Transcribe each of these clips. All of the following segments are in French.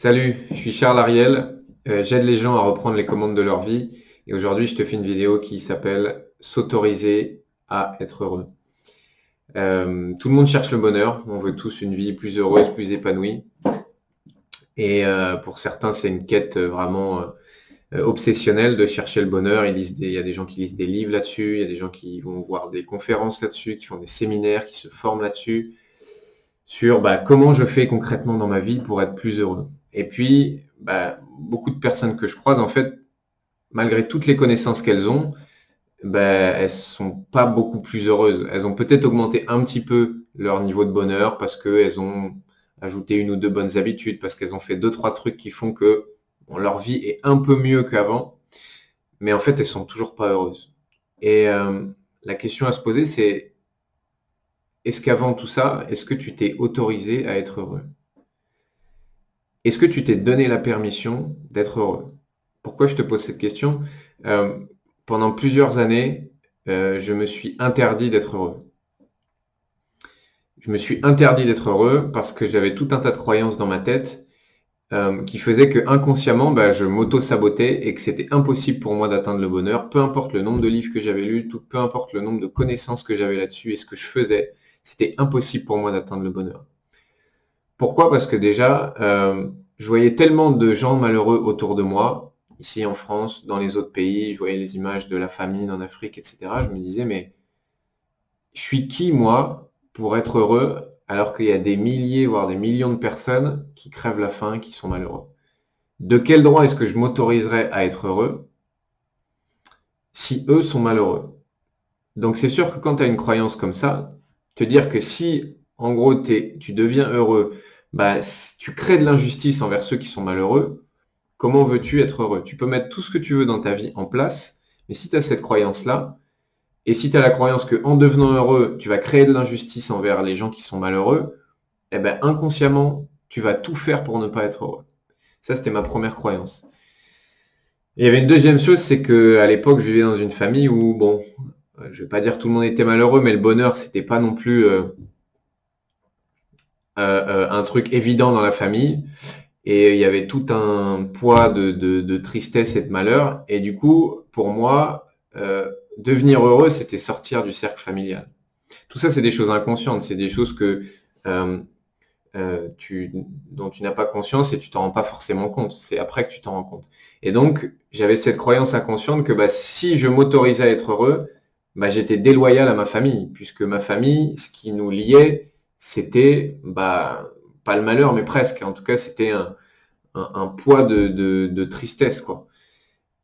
Salut, je suis Charles Ariel. J'aide les gens à reprendre les commandes de leur vie et aujourd'hui je te fais une vidéo qui s'appelle S'autoriser à être heureux. Tout le monde cherche le bonheur, on veut tous une vie plus heureuse, plus épanouie et pour certains c'est une quête vraiment obsessionnelle de chercher le bonheur. Il y a des gens qui lisent des livres là-dessus, il y a des gens qui vont voir des conférences là-dessus, qui font des séminaires, qui se forment là-dessus sur comment je fais concrètement dans ma vie pour être plus heureux. Et puis, beaucoup de personnes que je croise, en fait, malgré toutes les connaissances qu'elles ont, elles sont pas beaucoup plus heureuses. Elles ont peut-être augmenté un petit peu leur niveau de bonheur parce qu'elles ont ajouté une ou deux bonnes habitudes, parce qu'elles ont fait deux, trois trucs qui font que leur vie est un peu mieux qu'avant, mais en fait, elles sont toujours pas heureuses. Et la question à se poser, c'est est-ce qu'avant tout ça, est-ce que tu t'es autorisé à être heureux? Est-ce que tu t'es donné la permission d'être heureux? Pourquoi je te pose cette question? Euh, Pendant plusieurs années, je me suis interdit d'être heureux. Je me suis interdit d'être heureux parce que j'avais tout un tas de croyances dans ma tête qui faisaient que inconsciemment, je m'auto-sabotais et que c'était impossible pour moi d'atteindre le bonheur, peu importe le nombre de livres que j'avais lus, peu importe le nombre de connaissances que j'avais là-dessus et ce que je faisais, c'était impossible pour moi d'atteindre le bonheur. Pourquoi? Parce que déjà, je voyais tellement de gens malheureux autour de moi, ici en France, dans les autres pays, je voyais les images de la famine en Afrique, etc. Je me disais, mais je suis qui, moi, pour être heureux, alors qu'il y a des milliers, voire des millions de personnes qui crèvent la faim, qui sont malheureux? De quel droit est-ce que je m'autoriserais à être heureux si eux sont malheureux? Donc c'est sûr que quand tu as une croyance comme ça, te dire que si, en gros, tu deviens heureux, tu crées de l'injustice envers ceux qui sont malheureux, comment veux-tu être heureux? Tu peux mettre tout ce que tu veux dans ta vie en place, mais si tu as cette croyance-là, et si tu as la croyance qu'en devenant heureux, tu vas créer de l'injustice envers les gens qui sont malheureux, eh ben inconsciemment, tu vas tout faire pour ne pas être heureux. Ça, c'était ma première croyance. Et il y avait une deuxième chose, c'est que à l'époque, je vivais dans une famille où, bon, je vais pas dire tout le monde était malheureux, mais le bonheur, c'était pas non plus un truc évident dans la famille. Et il y avait tout un poids de tristesse et de malheur. Et du coup, pour moi, devenir heureux, c'était sortir du cercle familial. Tout ça, c'est des choses inconscientes. C'est des choses que euh, dont tu n'as pas conscience et tu t'en rends pas forcément compte. C'est après que tu t'en rends compte. Et donc, j'avais cette croyance inconsciente que si je m'autorisais à être heureux, j'étais déloyal à ma famille, puisque ma famille, ce qui nous liait, c'était pas le malheur, mais presque. En tout cas, c'était un poids de tristesse, quoi.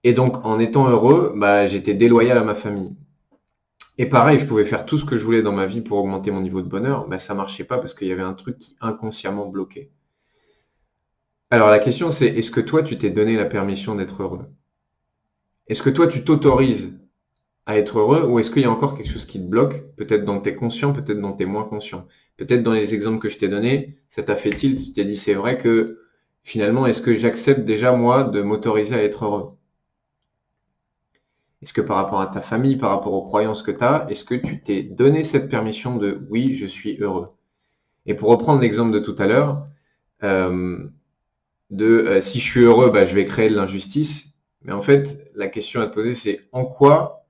Et donc, en étant heureux, j'étais déloyal à ma famille. Et pareil, je pouvais faire tout ce que je voulais dans ma vie pour augmenter mon niveau de bonheur, ça marchait pas parce qu'il y avait un truc qui inconsciemment bloquait. Alors la question c'est, est-ce que toi tu t'es donné la permission d'être heureux? Est-ce que toi tu t'autorises à être heureux ou est-ce qu'il y a encore quelque chose qui te bloque? Peut-être dont tu es conscient, peut-être dont tu es moins conscient. Peut-être dans les exemples que je t'ai donnés, ça t'a fait tilt, tu t'es dit c'est vrai que finalement, est-ce que j'accepte déjà moi de m'autoriser à être heureux? Est-ce que par rapport à ta famille, par rapport aux croyances que tu as, est-ce que tu t'es donné cette permission de oui, je suis heureux? Et pour reprendre l'exemple de tout à l'heure, euh, si je suis heureux, je vais créer de l'injustice. Mais en fait, la question à te poser, c'est en quoi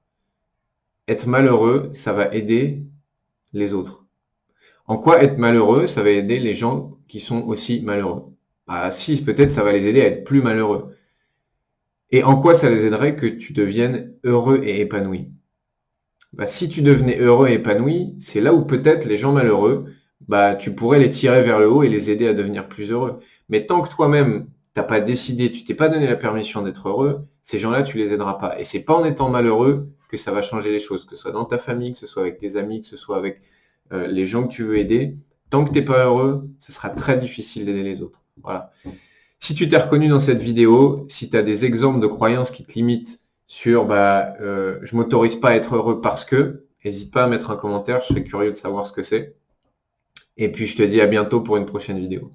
être malheureux, ça va aider les autres? En quoi être malheureux, ça va aider les gens qui sont aussi malheureux? Si, peut-être ça va les aider à être plus malheureux. Et en quoi ça les aiderait que tu deviennes heureux et épanoui? Si tu devenais heureux et épanoui, c'est là où peut-être les gens malheureux, tu pourrais les tirer vers le haut et les aider à devenir plus heureux. Mais tant que toi-même, t'as pas décidé, tu t'es pas donné la permission d'être heureux, ces gens-là, tu les aideras pas. Et c'est pas en étant malheureux que ça va changer les choses, que ce soit dans ta famille, que ce soit avec tes amis, que ce soit avec les gens que tu veux aider. Tant que t'es pas heureux, ce sera très difficile d'aider les autres. Voilà. Si tu t'es reconnu dans cette vidéo, si tu as des exemples de croyances qui te limitent sur je m'autorise pas à être heureux parce que, n'hésite pas à mettre un commentaire, je serais curieux de savoir ce que c'est. Et puis je te dis à bientôt pour une prochaine vidéo.